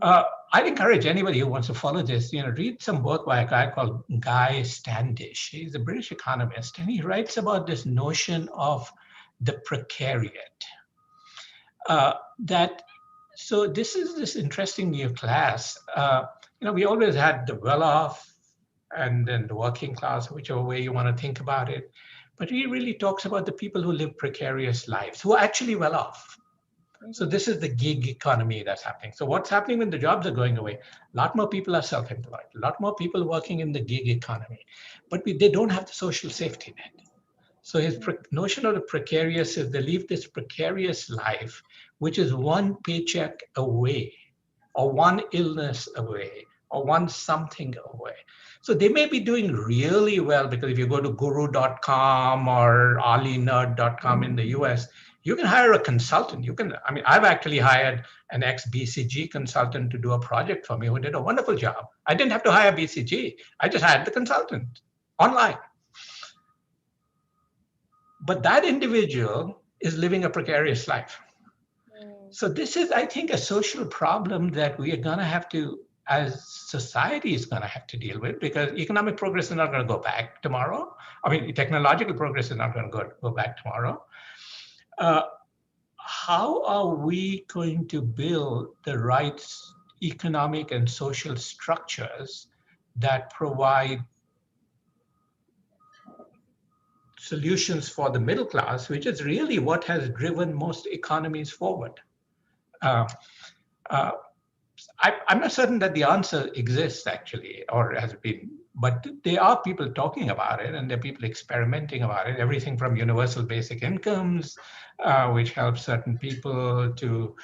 I'd encourage anybody who wants to follow this, read some work by a guy called Guy Standish. He's a British economist, and he writes about this notion of the precariat. So this is this interesting new class. We always had the well-off and then the working class, whichever way you want to think about it. But he really talks about the people who live precarious lives, who are actually well-off. So this is the gig economy that's happening. So what's happening when the jobs are going away? A lot more people are self-employed, a lot more people working in the gig economy, but they don't have the social safety net. So his notion of the precarious is they live this precarious life, which is one paycheck away, or one illness away, or one something away. So they may be doing really well, because if you go to guru.com or alinerd.com in the US, you can hire a consultant. I've actually hired an ex-BCG consultant to do a project for me who did a wonderful job. I didn't have to hire BCG. I just hired the consultant online. But that individual is living a precarious life. So this is, I think, a social problem that we are going to have to, as society is going to have to deal with, because economic progress is not going to go back tomorrow. Technological progress is not going to go back tomorrow. How are we going to build the right economic and social structures that provide solutions for the middle class, which is really what has driven most economies forward? I'm not certain that the answer exists actually, or has been, but there are people talking about it, and there are people experimenting about it. Everything from universal basic incomes, which helps certain people, to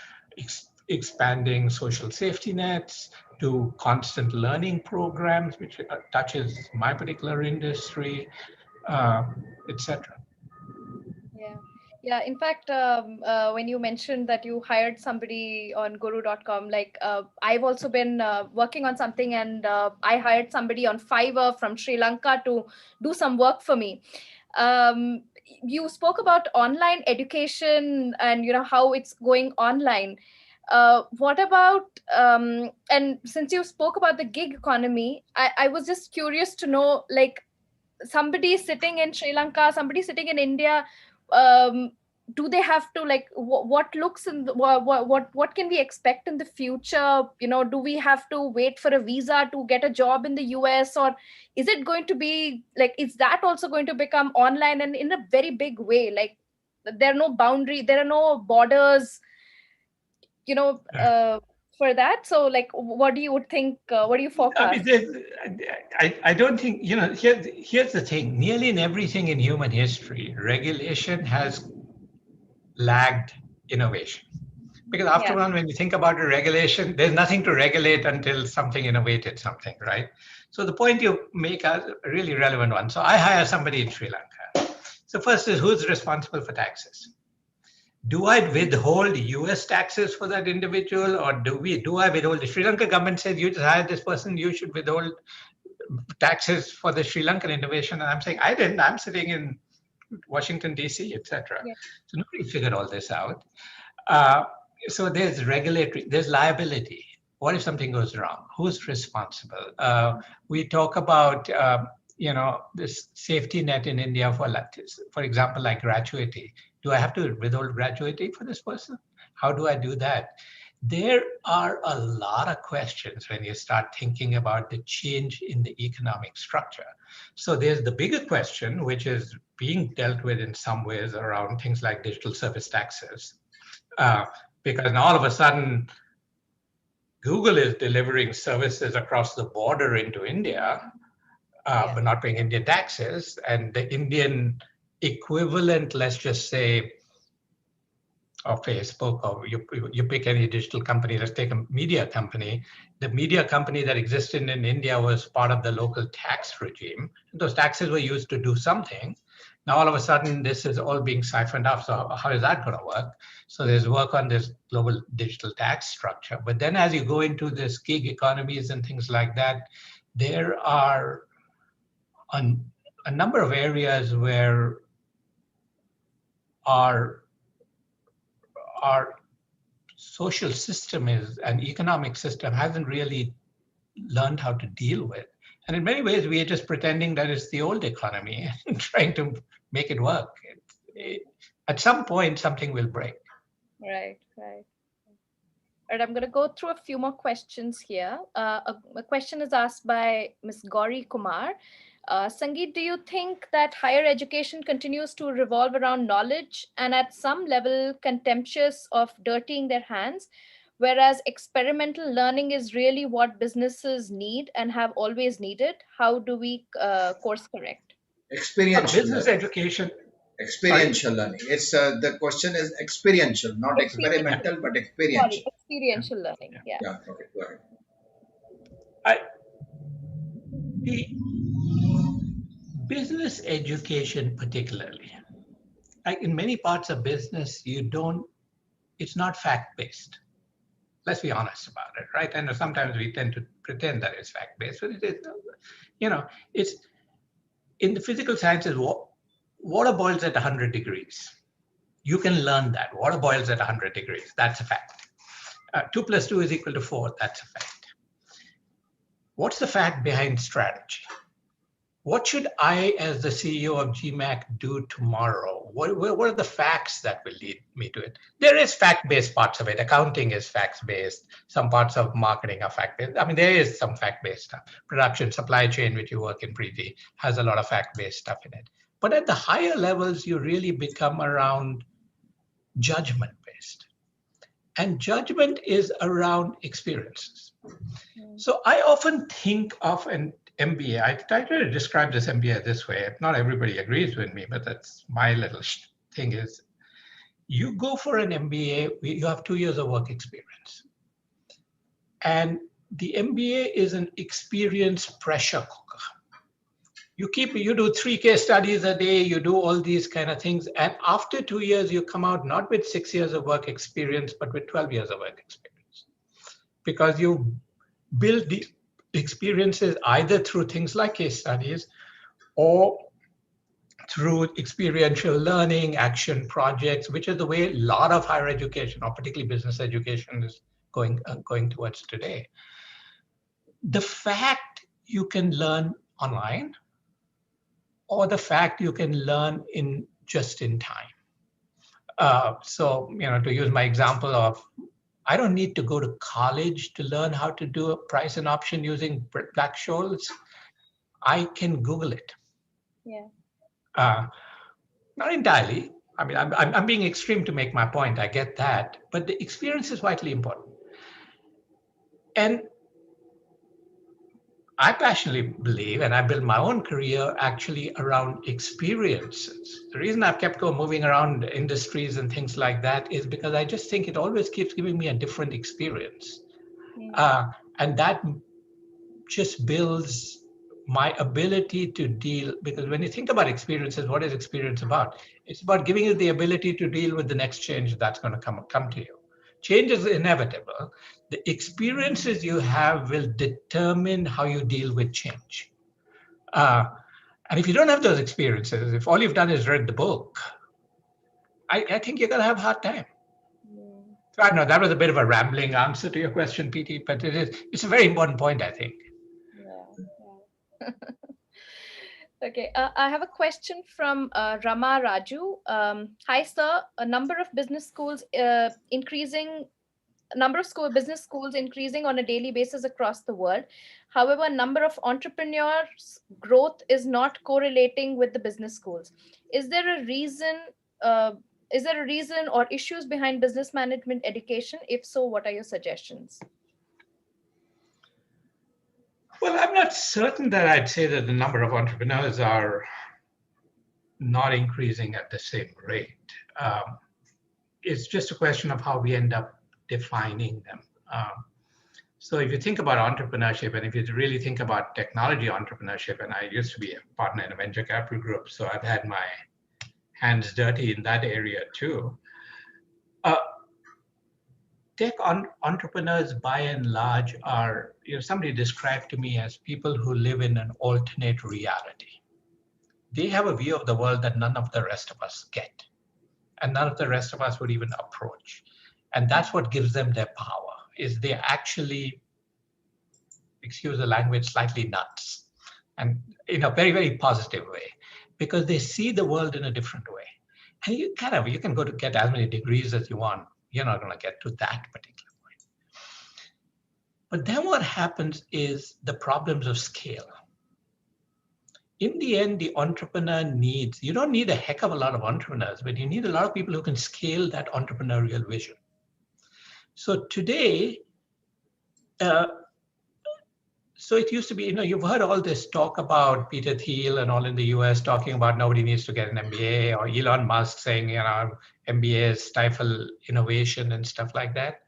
expanding social safety nets, to constant learning programs, which touches my particular industry, etc. Yeah. In fact, when you mentioned that you hired somebody on guru.com, I've also been working on something, and I hired somebody on Fiverr from Sri Lanka to do some work for me. You spoke about online education and how it's going online. What about, and since you spoke about the gig economy, I was just curious to know, somebody sitting in Sri Lanka, somebody sitting in India, do they have to, what looks in what can we expect in the future? Do we have to wait for a visa to get a job in the US, or is it going to be is that also going to become online and in a very big way? There are no boundary, there are no borders, for that. So what do you think, what do you forecast? I don't think, here's the thing. Nearly in everything in human history, regulation has lagged innovation. Because after all, when you think about a regulation, there's nothing to regulate until something innovated something, right? So the point you make is a really relevant one. So I hire somebody in Sri Lanka. So first is, who's responsible for taxes? Do I withhold US taxes for that individual, or do I withhold? The Sri Lanka government says, you just hired this person, you should withhold taxes for the Sri Lankan innovation. And I'm saying, I didn't, I'm sitting in Washington, DC, etc. Yeah. So nobody figured all this out. Uh, so there's regulatory, there's liability. What if something goes wrong? Who's responsible? We talk about, this safety net in India for example, like gratuity. Do I have to withhold gratuity for this person? How do I do that? There are a lot of questions when you start thinking about the change in the economic structure. So there's the bigger question, which is being dealt with in some ways around things like digital service taxes. Because now all of a sudden, Google is delivering services across the border into India, but not paying Indian taxes. And the Indian equivalent, let's just say, of Facebook, or you pick any digital company, let's take a media company. The media company that existed in India was part of the local tax regime. Those taxes were used to do something. Now, all of a sudden, this is all being siphoned off. So how is that going to work? So there's work on this global digital tax structure. But then as you go into this gig economies and things like that, there are a number of areas where our social system an economic system hasn't really learned how to deal with. And in many ways, we are just pretending that it's the old economy and trying to make it work. At some point, something will break. Right. All right, I'm going to go through a few more questions here. A question is asked by Ms. Gauri Kumar. Sangeet, do you think that higher education continues to revolve around knowledge and at some level contemptuous of dirtying their hands, whereas experimental learning is really what businesses need and have always needed? How do we course correct? Experiential business learning. Education. Experiential learning. It's the question is experiential, not experimental, but experiential. Sorry, experiential learning. Yeah. Okay, go ahead. The business education, particularly, like in many parts of business, it's not fact-based. Let's be honest about it, right? And sometimes we tend to pretend that it's fact-based, but it is, it's in the physical sciences, water boils at 100 degrees. You can learn that. Water boils at 100 degrees. That's a fact. 2 + 2 is equal to 4. That's a fact. What's the fact behind strategy? What should I, as the CEO of GMAC, do tomorrow? What are the facts that will lead me to it? There is fact-based parts of it. Accounting is facts-based. Some parts of marketing are fact-based. I mean, there is some fact-based stuff. Production, supply chain, which you work in, Preeti, has a lot of fact-based stuff in it. But at the higher levels, you really become around judgment-based. And judgment is around experiences. So I often think of an MBA. I try to describe this MBA this way. Not everybody agrees with me, but that's my little thing is, you go for an MBA, you have 2 years of work experience. And the MBA is an experience pressure cooker. You do 3 case studies a day, you do all these kind of things. And after 2 years, you come out not with 6 years of work experience, but with 12 years of work experience. Because you build the experiences either through things like case studies or through experiential learning, action projects, which is the way a lot of higher education, or particularly business education, is going towards today. The fact you can learn online, or the fact you can learn just in time. So, to use my example of, I don't need to go to college to learn how to do a price and option using Black-Scholes. I can Google it. Yeah. Not entirely. I mean, I'm being extreme to make my point. I get that, but the experience is vitally important. And I passionately believe, and I built my own career actually around experiences. The reason I've kept on moving around industries and things like that is because I just think it always keeps giving me a different experience. Uh, and that just builds my ability to deal, because when you think about experiences, what is experience about? It's about giving you the ability to deal with the next change that's going to come to you. Change is inevitable. The experiences you have will determine how you deal with change. uh, and if you don't have those experiences, if all you've done is read the book, I think you're going to have a hard time. So I know that was a bit of a rambling answer to your question, PT, but it's a very important point, I think. Yeah. Okay, I have a question from Rama Raju. Hi, sir. A number of business schools increasing. Number of business schools increasing on a daily basis across the world. However, number of entrepreneurs growth is not correlating with the business schools. Is there a reason? Uh, is there a reason or issues behind business management education? If so, what are your suggestions? Well, I'm not certain that I'd say that the number of entrepreneurs are not increasing at the same rate. Um, it's just a question of how we end up defining them. So if you think about entrepreneurship, and if you really think about technology entrepreneurship, and I used to be a partner in a venture capital group, so I've had my hands dirty in that area too. Uh, entrepreneurs by and large are, somebody described to me as people who live in an alternate reality. They have a view of the world that none of the rest of us get, and none of the rest of us would even approach. And that's what gives them their power, is they actually, excuse the language, slightly nuts, and in a very, very positive way, because they see the world in a different way. And you can go to get as many degrees as you want. You're not going to get to that particular point. But then what happens is the problems of scale. In the end, the entrepreneur needs, you don't need a heck of a lot of entrepreneurs, but you need a lot of people who can scale that entrepreneurial vision. So today, so it used to be, you've heard all this talk about Peter Thiel and all in the US talking about nobody needs to get an MBA, or Elon Musk saying, MBAs stifle innovation and stuff like that.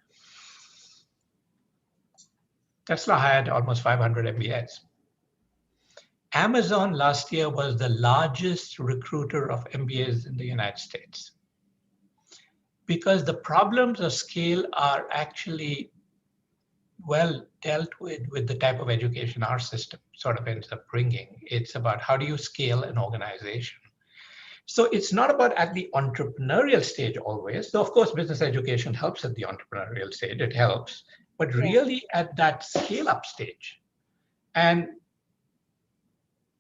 Tesla hired almost 500 MBAs. Amazon last year was the largest recruiter of MBAs in the United States, because the problems of scale are actually well dealt with the type of education our system sort of ends up bringing. It's about how do you scale an organization. So it's not about at the entrepreneurial stage always, though of course business education helps at the entrepreneurial stage, it helps, but really at that scale up stage. And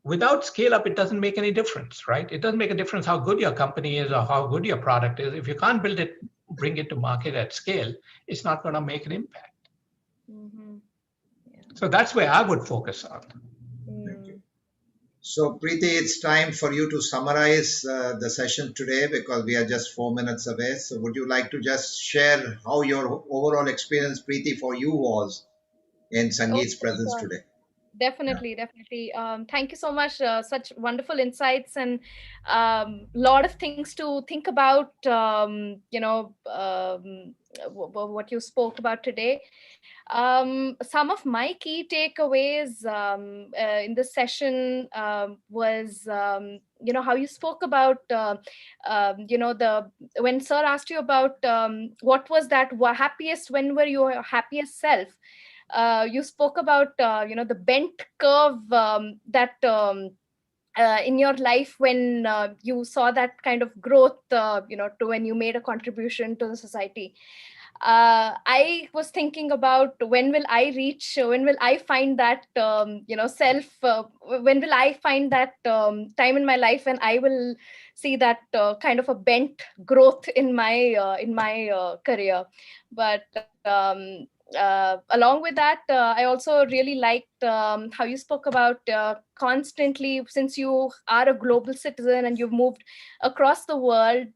without scale up, it doesn't make any difference, right? It doesn't make a difference how good your company is or how good your product is. If you can't build it, bring it to market at scale, it's not going to make an impact. Mm-hmm. Yeah. So that's where I would focus on. Thank you. So, Preeti, it's time for you to summarize the session today, because we are just 4 minutes away. So, would you like to just share how your overall experience, Preeti, for you was in Sangeet's presence today? Definitely. Thank you so much. Such wonderful insights and lot of things to think about. What you spoke about today. Some of my key takeaways in this session was, how you spoke about, when Sir asked you about what was that happiest, when were your happiest self? You spoke about the bent curve that in your life when you saw that kind of growth, to when you made a contribution to the society. I was thinking about when will I find that self, when will I find that time in my life when I will see that kind of a bent growth in my career. But along with that, I also really liked how you spoke about constantly, since you are a global citizen and you've moved across the world,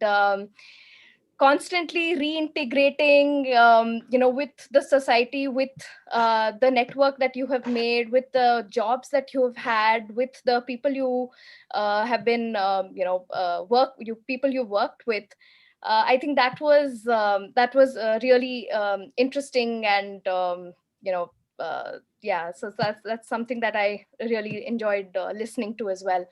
constantly reintegrating, with the society, with the network that you have made, with the jobs that you have had, with the people you have been, people you worked with. I think that was really interesting, and yeah, so that's something that I really enjoyed listening to as well.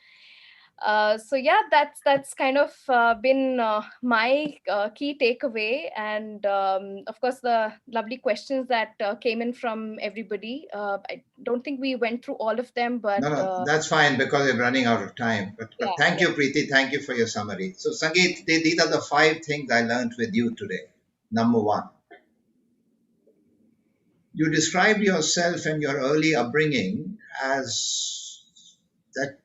So yeah, that's kind of been my key takeaway, and of course the lovely questions that came in from everybody. I don't think we went through all of them, but No, that's fine because we're running out of time. But yeah, thank yeah. you, Preeti. Thank you for your summary. So, Sangeet, these are the 5 things I learned with you today. Number one, you described yourself and your early upbringing as that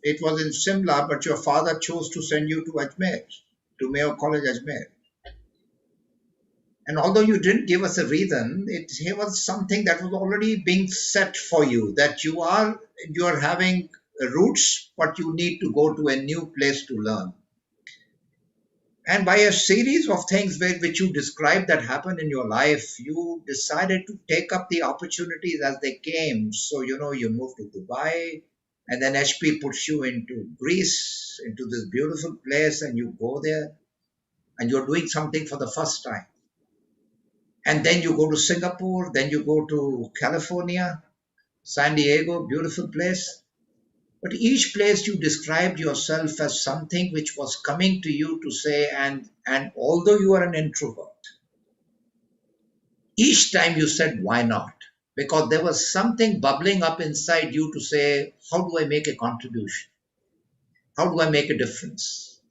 it was in Simla, but your father chose to send you to Ajmer, to Mayo College, Ajmer. And although you didn't give us a reason, it was something that was already being set for you, that you are having roots, but you need to go to a new place to learn. And by a series of things which you described that happened in your life, you decided to take up the opportunities as they came. So, you moved to Dubai, and then HP puts you into Greece, into this beautiful place, and you go there, and you're doing something for the first time. And then you go to Singapore, then you go to California, San Diego, beautiful place. But each place you described yourself as something which was coming to you to say, and although you are an introvert, each time you said, why not? Because there was something bubbling up inside you to say, how do I make a contribution? How do I make a difference?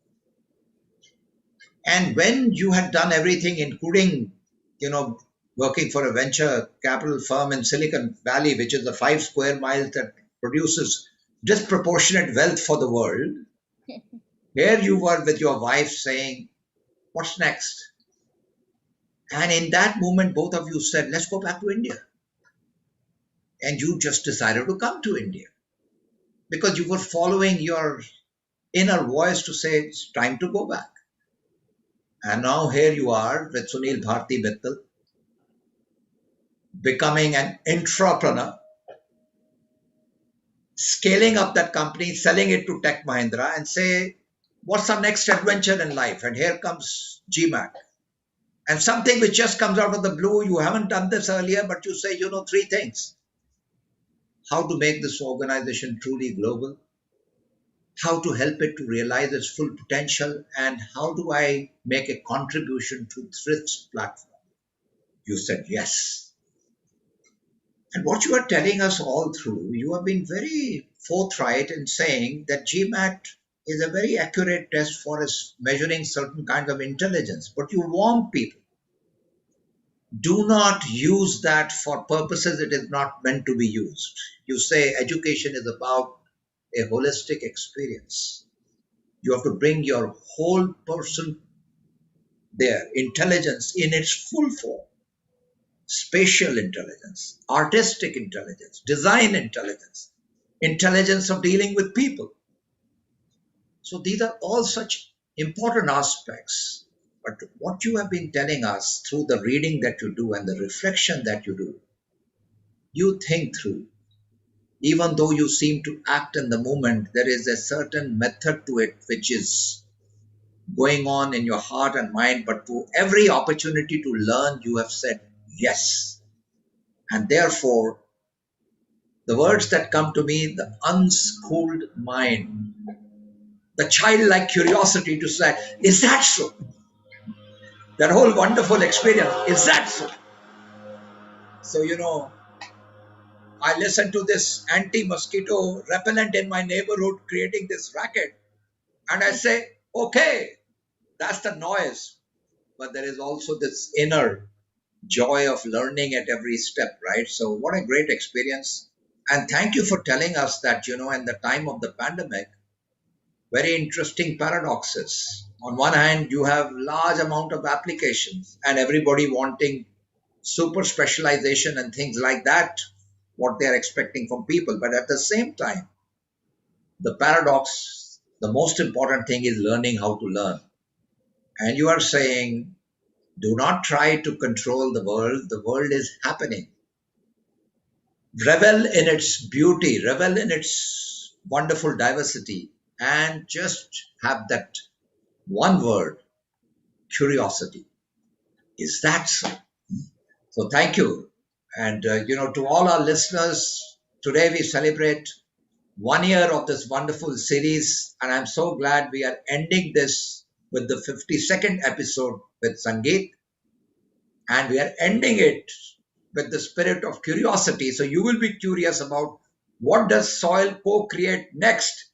And when you had done everything, including, working for a venture capital firm in Silicon Valley, which is the 5 square miles that produces disproportionate wealth for the world, here you were with your wife saying, what's next? And in that moment, both of you said, let's go back to India. And you just decided to come to India because you were following your inner voice to say, it's time to go back. And now here you are with Sunil Bharti Mittal, becoming an entrepreneur, scaling up that company, selling it to Tech Mahindra, and say, what's our next adventure in life? And here comes GMAC. And something which just comes out of the blue, you haven't done this earlier, but you say, 3 things. How to make this organization truly global, how to help it to realize its full potential, and how do I make a contribution to Thrift's platform? You said yes. And what you are telling us all through, you have been very forthright in saying that GMAT is a very accurate test for us measuring certain kinds of intelligence. But you warn people, do not use that for purposes it is not meant to be used. You say education is about a holistic experience. You have to bring your whole person there, intelligence in its full form, spatial intelligence, artistic intelligence, design intelligence, intelligence of dealing with people. So these are all such important aspects. But what you have been telling us through the reading that you do and the reflection that you do, you think through. Even though you seem to act in the moment, there is a certain method to it which is going on in your heart and mind. But to every opportunity to learn, you have said yes. And therefore, the words that come to me, the unschooled mind, the childlike curiosity to say, is that so? That whole wonderful experience, is that so? So, I listen to this anti-mosquito repellent in my neighborhood creating this racket. And I say, okay, that's the noise. But there is also this inner joy of learning at every step, right? So what a great experience. And thank you for telling us that, in the time of the pandemic, very interesting paradoxes. On one hand, you have large amount of applications and everybody wanting super specialization and things like that, what they're expecting from people. But at the same time, the paradox, the most important thing is learning how to learn. And you are saying, do not try to control the world. The world is happening. Revel in its beauty, revel in its wonderful diversity, and just have that one word, curiosity. Is that so? So thank you. And, to all our listeners, today we celebrate 1 year of this wonderful series. And I'm so glad we are ending this with the 52nd episode with Sangeet. And we are ending it with the spirit of curiosity. So you will be curious about what does soil co-create next.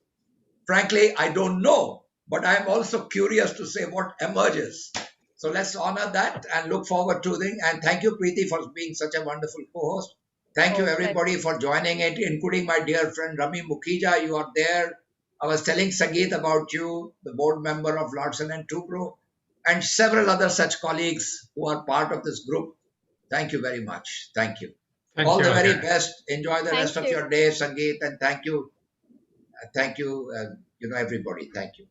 Frankly, I don't know, but I'm also curious to say what emerges. So let's honor that and look forward to the. And thank you, Preeti, for being such a wonderful co-host. Thank you, Oh, everybody, for joining it, including my dear friend Rami Mukhija. You are there. I was telling Sangeet about you, the board member of Lordson and Tubro, and several other such colleagues who are part of this group. Thank you very much. Thank you. Thank All you the very again. best. Enjoy the rest thank of you. your day, Sangeet, and thank you. Thank you, everybody. Thank you.